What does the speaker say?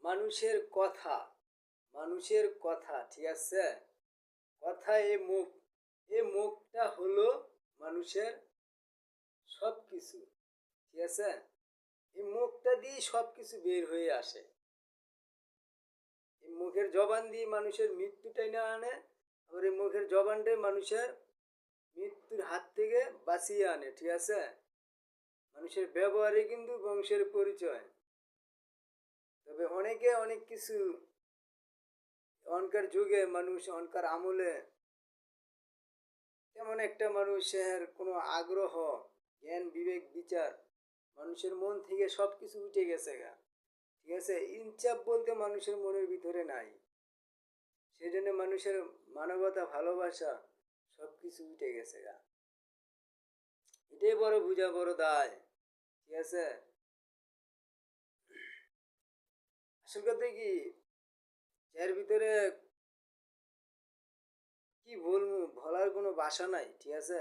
মানুষের কথা, মানুষের কথা, ঠিক আছে? কথা, এ মুখটা হলো মানুষের সব কিছু, ঠিক আছে? এই মুখটা দিয়ে সব কিছু বের হয়ে আসে। এই মুখের জবান দিয়ে মানুষের মৃত্যুটাই না আনে, আবার এই মুখের জবানটাই মানুষের মৃত্যুর হাত থেকে বাঁচিয়ে আনে, ঠিক আছে? মানুষের ব্যবহারে কিন্তু বংশের পরিচয়। তবে অনেকে অনেক কিছু, অনকার যুগে মানুষ, অনকার আমলে তেমন একটা মানুষের কোনো আগ্রহ, জ্ঞান, বিবেক, বিচার মানুষের মন থেকে সব কিছু উঠে গেছে গা, ঠিক আছে? ইনসাফ বলতে মানুষের মনের ভিতরে নাই। সেই জন্য মানুষের মানবতা, ভালোবাসা সব কিছু উঠে গেছে গা। এটাই বড় বুঝা, বড় দায়, ঠিক আছে? আসল কথা কি, এর ভিতরে কি বলবো, বলার কোনো ভাষা নাই, ঠিক আছে?